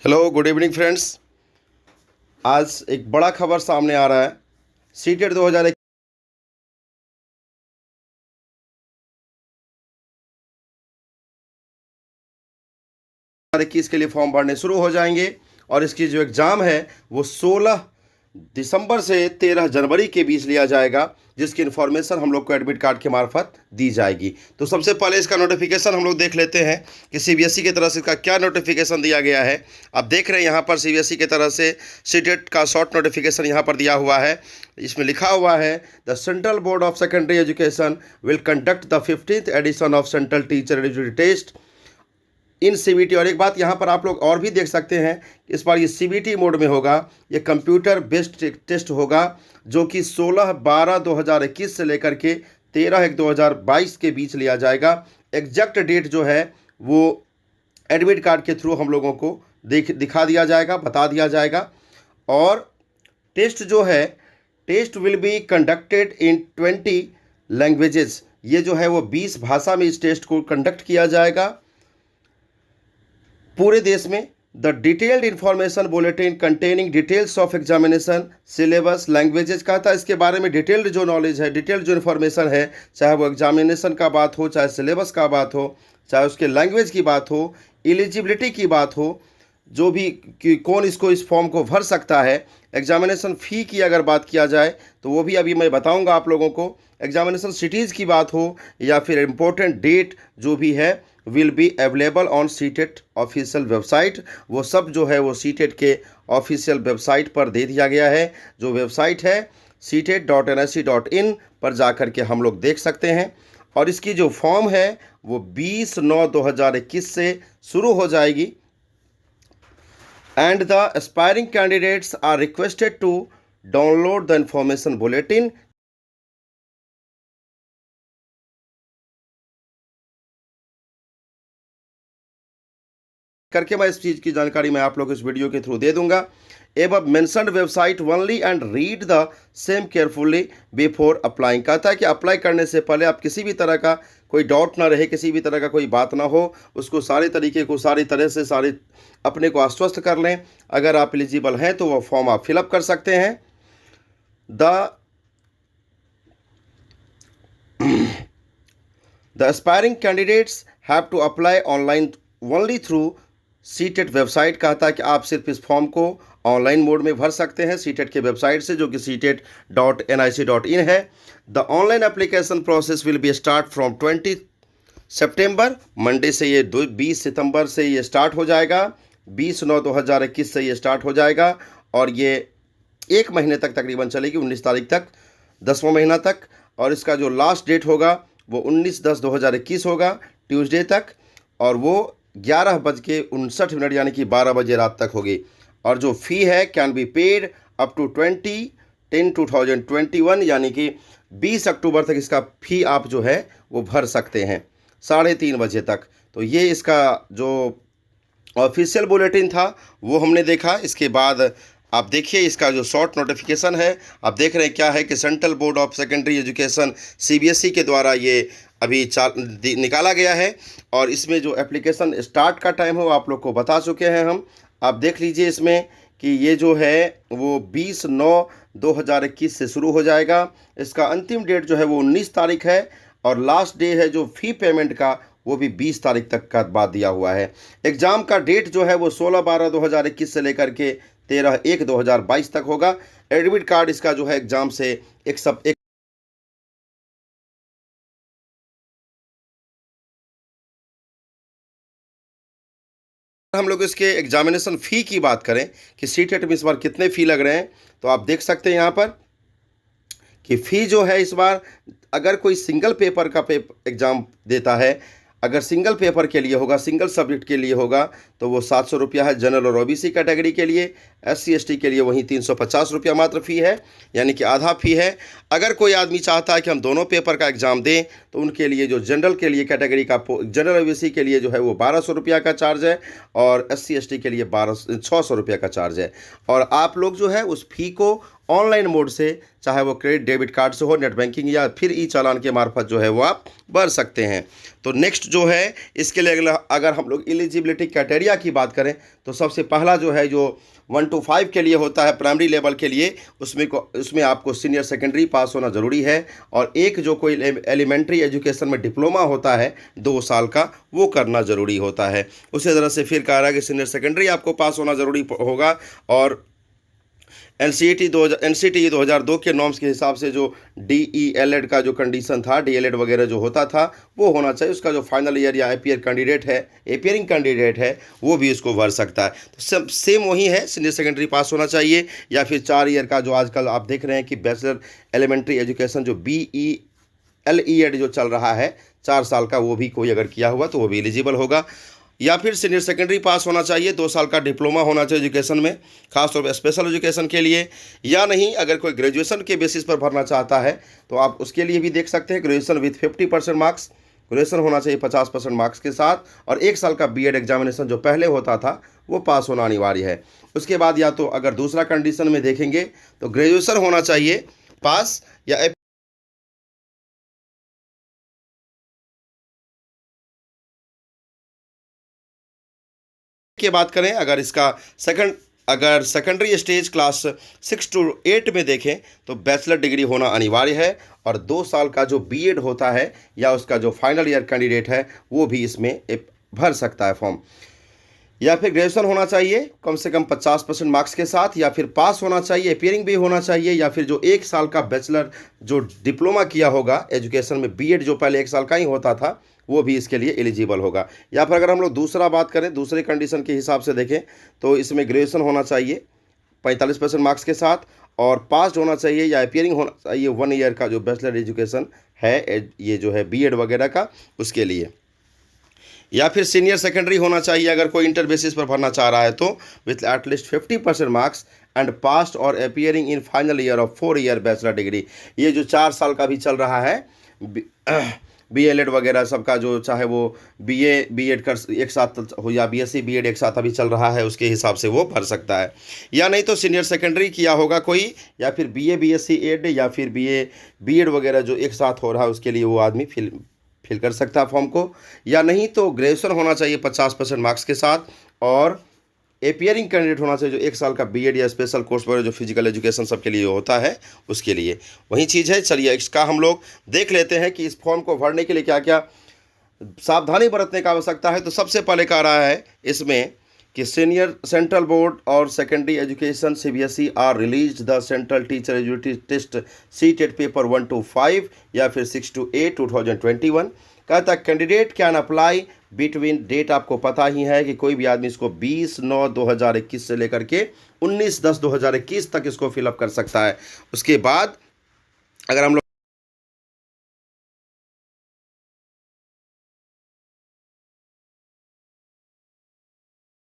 Hello good evening friends. आज एक बड़ा खबर सामने आ रहा है। सीटेट 2021 के लिए फॉर्म भरने शुरू हो जाएंगे और इसकी जो एग्ज़ाम है वो 16 दिसंबर से 13 जनवरी के बीच लिया जाएगा, जिसकी इन्फॉर्मेशन हम लोग को एडमिट कार्ड के मार्फत दी जाएगी। तो सबसे पहले इसका नोटिफिकेशन हम लोग देख लेते हैं कि सीबीएसई की तरफ से इसका क्या नोटिफिकेशन दिया गया है। आप देख रहे हैं यहाँ पर सीबीएसई की तरफ से सीटेट का शॉर्ट नोटिफिकेशन यहाँ पर दिया हुआ है। इसमें लिखा हुआ है the central board of secondary education will conduct the 15th edition of central teacher eligibility test in CBT. और एक बात यहाँ पर आप लोग और भी देख सकते हैं कि इस बार ये सीबीटी मोड में होगा। ये कंप्यूटर बेस्ड टेस्ट होगा जो कि 16/12/2021 से लेकर के 13/1/2022 के बीच लिया जाएगा। एग्जैक्ट डेट जो है वो एडमिट कार्ड के थ्रू हम लोगों को दिखा दिया जाएगा, बता दिया जाएगा। और टेस्ट जो है, test will be conducted in 20 languages. ये जो है वो 20 भाषा में इस टेस्ट को कंडक्ट किया जाएगा पूरे देश में। The detailed information bulletin containing details of examination syllabus languages का था। इसके बारे में डिटेल्ड जो नॉलेज है, डिटेल्ड जो इन्फॉर्मेशन है, चाहे वो एग्जामिनेशन का बात हो, चाहे सिलेबस का बात हो, चाहे उसके लैंग्वेज की बात हो, एलिजिबिलिटी की बात हो, जो भी कि कौन इसको इस फॉर्म को भर सकता है। एग्जामिनेशन फ़ी की अगर बात किया जाए तो वो भी अभी मैं बताऊंगा आप लोगों को। एग्जामिनेशन सिटीज़ की बात हो या फिर इम्पोर्टेंट डेट जो भी है will be available on CTET official website. वो सब जो है वो सीटेट के ऑफिशियल वेबसाइट पर दे दिया गया है। जो वेबसाइट है seated.nic.in पर जाकर के हम लोग देख सकते हैं। और इसकी जो फॉर्म है वो 20/9/2021 से शुरू हो जाएगी। And the aspiring candidates are requested to download the information bulletin करके मैं इस चीज़ की जानकारी मैं आप लोग इस वीडियो के थ्रू दे दूंगा। Above mentioned website only and read the same carefully before applying. कहता है कि अप्लाई करने से पहले आप किसी भी तरह का कोई डाउट ना रहे, किसी भी तरह का कोई बात ना हो, उसको सारी तरह से सारे अपने को आश्वस्त कर लें। अगर आप एलिजिबल हैं तो वो फॉर्म आप फिलअप कर सकते हैं। The aspiring candidates have to apply online only through CTET website. कहता है कि आप सिर्फ इस फॉर्म को ऑनलाइन मोड में भर सकते हैं सीटेट के वेबसाइट से, जो कि seated.nic.in है। The online application process will be start from 20 September. Monday से ये 20 सितंबर से ये स्टार्ट हो जाएगा। 20/9/2021 से ये स्टार्ट हो जाएगा और ये 1 महीने तक तकरीबन चलेगी, 19 तारीख तक, 10वां महीना तक। और इसका जो लास्ट डेट होगा वो 19/10/2021 होगा, ट्यूसडे तक। और वो 11:59 यानी कि 12 बजे रात तक होगी। और जो फ़ी है can be paid up to 20/10/2021 यानी कि 20 अक्टूबर तक इसका फ़ी आप जो है वो भर सकते हैं 3:30 बजे तक। तो ये इसका जो ऑफिशियल बुलेटिन था वो हमने देखा। इसके बाद आप देखिए इसका जो शॉर्ट नोटिफिकेशन है, आप देख रहे हैं क्या है कि central board of secondary education CBSE के द्वारा ये अभी निकाला गया है। और इसमें जो एप्लीकेशन स्टार्ट का टाइम है वो आप लोग को बता चुके हैं हम। आप देख लीजिए इसमें कि ये जो है वो 20/9/2021 से शुरू हो जाएगा। इसका अंतिम डेट जो है वो 19 तारीख है और लास्ट डे है जो फ़ी पेमेंट का वो भी 20 तारीख तक का बाद दिया हुआ है। एग्ज़ाम का डेट जो है वो 16/12/2021 से लेकर के 13/1/2022 तक होगा। एडमिट कार्ड इसका जो है एग्ज़ाम से एक हम लोग इसके एग्जामिनेशन फ़ी की बात करें कि सीटेट में इस बार कितने फ़ी लग रहे हैं, तो आप देख सकते हैं यहाँ पर कि फ़ी जो है इस बार अगर कोई सिंगल पेपर का एग्ज़ाम देता है, अगर सिंगल पेपर के लिए होगा, सिंगल सब्जेक्ट के लिए होगा तो वो 700 रुपया है। जनरल और ओबीसी कैटेगरी के लिए, SC ST के लिए वहीं 350 रुपया मात्र फ़ी है, यानी कि आधा फ़ी है। अगर कोई आदमी चाहता है कि हम दोनों पेपर का एग्ज़ाम दें तो उनके लिए जो जनरल के लिए कैटेगरी का जनरल OBC के लिए जो है वो 1200 रुपया का चार्ज है और SC ST के लिए 600 रुपया का चार्ज है। और आप लोग जो है उस फ़ी को ऑनलाइन मोड से, चाहे वो क्रेडिट डेबिट कार्ड से हो, नेट बैंकिंग या फिर ई चालान के मार्फत जो है वो आप भर सकते हैं। तो नेक्स्ट जो है इसके लिए अगर हम लोग एलिजिबिलिटी क्राइटेरिया की बात करें तो सबसे पहला जो है जो 1 to 5 के लिए होता है प्राइमरी लेवल के लिए, उसमें आपको सीनियर सेकेंडरी पास होना ज़रूरी है, और एक जो कोई एलिमेंट्री एजुकेशन में डिप्लोमा होता है 2 साल का, वो करना ज़रूरी होता है। उसी तरह से फिर कह रहा है कि सीनियर सेकेंडरी आपको पास होना ज़रूरी होगा, और NCTE 2002 के नॉर्म्स के हिसाब से जो DELED का जो कंडीशन था, DELED वगैरह जो होता था वो होना चाहिए। उसका जो फाइनल ईयर या एपियरिंग कैंडिडेट है वो भी इसको भर सकता है। तो सेम वही है, सीनियर सेकेंडरी पास होना चाहिए, या फिर 4 ईयर का जो आजकल आप देख रहे हैं कि बैचलर एलिमेंट्री एजुकेशन जो BELED जो चल रहा है 4 साल का, वो भी कोई अगर किया हुआ तो वो भी एलिजिबल होगा। या फिर सीनियर सेकेंडरी पास होना चाहिए, 2 साल का डिप्लोमा होना चाहिए एजुकेशन में, खासतौर पर स्पेशल एजुकेशन के लिए। या नहीं, अगर कोई ग्रेजुएशन के बेसिस पर भरना चाहता है तो आप उसके लिए भी देख सकते हैं, ग्रेजुएशन विथ 50% मार्क्स, ग्रेजुएशन होना चाहिए 50% मार्क्स के साथ, और 1 साल का BED एग्जामिनेशन जो पहले होता था वो पास होना अनिवार्य है। उसके बाद या तो अगर दूसरा कंडीशन में देखेंगे तो ग्रेजुएशन होना चाहिए पास, या की बात करें अगर सेकेंडरी स्टेज क्लास 6 to 8 में देखें तो बैचलर डिग्री होना अनिवार्य है, और 2 साल का जो BED होता है या उसका जो फाइनल ईयर कैंडिडेट है वो भी इसमें भर सकता है फॉर्म। या फिर ग्रेजुएशन होना चाहिए कम से कम 50% मार्क्स के साथ, या फिर पास होना चाहिए, अपियरिंग भी होना चाहिए, या फिर जो 1 साल का बैचलर जो डिप्लोमा किया होगा एजुकेशन में, BED जो पहले 1 साल का ही होता था वो भी इसके लिए एलिजिबल होगा। या फिर अगर हम लोग दूसरा बात करें, दूसरे कंडीशन के हिसाब से देखें तो इसमें ग्रेजुएशन होना चाहिए 45% मार्क्स के साथ, और पास होना चाहिए या अपियरिंग होना चाहिए 1 ईयर का जो बैचलर एजुकेशन है ये जो है BED वगैरह का, उसके लिए। या फिर सीनियर सेकेंडरी होना चाहिए अगर कोई इंटर बेसिस पर भरना चाह रहा है तो, with at least 50% marks and passed और appearing in final year of 4 year bachelor degree. ये जो 4 साल का भी चल रहा है BLED वगैरह सबका, जो चाहे वो BA-BEd कर एक साथ हो या BSc BEd एक साथ अभी चल रहा है, उसके हिसाब से वो भर सकता है। या नहीं तो सीनियर सेकेंडरी किया होगा कोई, या फिर BA BSc एड या फिर BA BEd वगैरह जो एक साथ हो रहा है उसके लिए वो आदमी फिल कर सकता है फॉर्म को। या नहीं तो ग्रेजुएशन होना चाहिए 50% मार्क्स के साथ, और एपियरिंग कैंडिडेट होना चाहिए जो 1 साल का BEd या स्पेशल कोर्स वगैरह जो फिजिकल एजुकेशन सबके लिए होता है उसके लिए। वही चीज़ है। चलिए इसका हम लोग देख लेते हैं कि इस फॉर्म को भरने के लिए क्या क्या सावधानी बरतने का आवश्यकता है। तो सबसे पहले कह रहा है इसमें कि सीनियर सेंट्रल बोर्ड और secondary education CBSE are release the central teacher eligibility test CTET paper 1 to 5 या फिर 6 to 8 2021। कहता है candidate can apply between, date आपको पता ही है कि कोई भी आदमी इसको 20/9/2021 से लेकर के 19/10/2021 तक इसको फिलअप कर सकता है। उसके बाद अगर हम लोग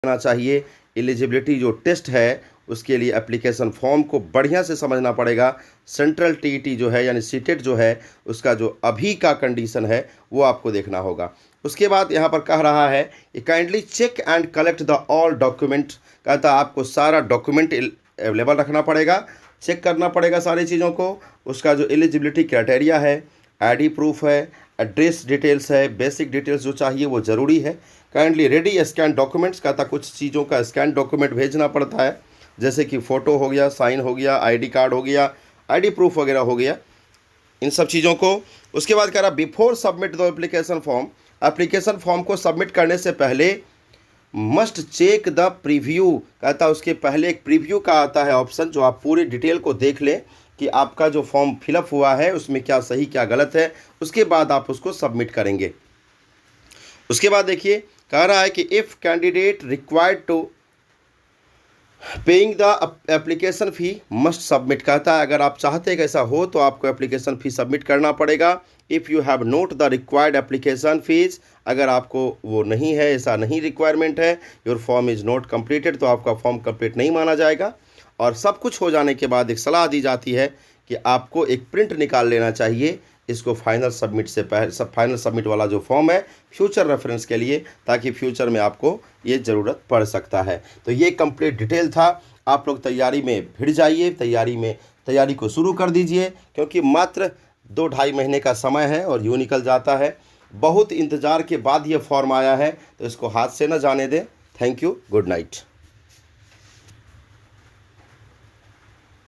चाहिए एलिजिबिलिटी जो टेस्ट है उसके लिए एप्लीकेशन फॉर्म को बढ़िया से समझना पड़ेगा। सेंट्रल TET जो है यानी CTET जो है उसका जो अभी का कंडीशन है वो आपको देखना होगा। उसके बाद यहाँ पर कह रहा है कि kindly check and collect the all document. कहता है आपको सारा डॉक्यूमेंट अवेलेबल रखना पड़ेगा, चेक करना पड़ेगा सारी चीज़ों को। उसका जो एलिजिबिलिटी क्राइटेरिया है, ID प्रूफ है, एड्रेस डिटेल्स है, बेसिक डिटेल्स जो चाहिए वो ज़रूरी है। Kindly ready scan documents. कहता कुछ चीज़ों का स्कैन डॉक्यूमेंट भेजना पड़ता है, जैसे कि फ़ोटो हो गया, साइन हो गया, ID कार्ड हो गया, ID प्रूफ वगैरह हो गया, इन सब चीज़ों को। उसके बाद कह रहा before submit the application form, application form को सबमिट करने से पहले मस्ट चेक द प्रीव्यू। कहता है उसके पहले एक प्रीव्यू का आता है ऑप्शन, जो आप पूरी डिटेल को देख लें कि आपका जो फॉर्म फिलअप हुआ है उसमें क्या सही क्या गलत है, उसके बाद आप उसको सबमिट करेंगे। उसके बाद देखिए कह रहा है कि if candidate required to paying the application fee must submit. कहता है अगर आप चाहते हैं कि ऐसा हो तो आपको एप्लीकेशन फ़ी सबमिट करना पड़ेगा। If you have note the required application fees, अगर आपको वो नहीं है, ऐसा नहीं रिक्वायरमेंट है, your form is not completed, तो आपका फॉर्म कंप्लीट नहीं माना जाएगा। और सब कुछ हो जाने के बाद एक सलाह दी जाती है कि आपको एक प्रिंट निकाल लेना चाहिए इसको फाइनल सबमिट से पहले फाइनल सबमिट वाला जो फॉर्म है फ्यूचर रेफरेंस के लिए, ताकि फ्यूचर में आपको ये ज़रूरत पड़ सकता है। तो ये कंप्लीट डिटेल था। आप लोग तैयारी में भिड़ जाइए, तैयारी को शुरू कर दीजिए, क्योंकि मात्र 2-2.5 महीने का समय है और यूँ निकल जाता है। बहुत इंतज़ार के बाद ये फॉर्म आया है, तो इसको हाथ से न जाने दें। Thank you, good night.